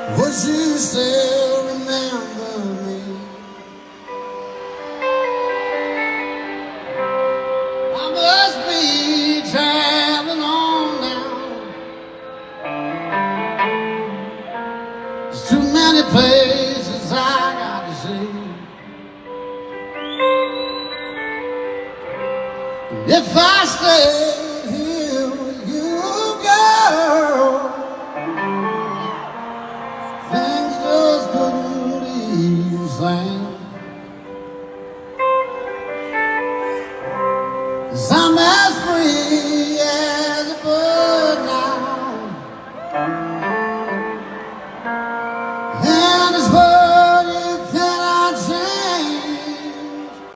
Would you still remember me? I must be traveling on now. There's too many places I got to see. And if I stay here with you, girl, things just couldn't be the same. 'Cause I'm as free as a bird.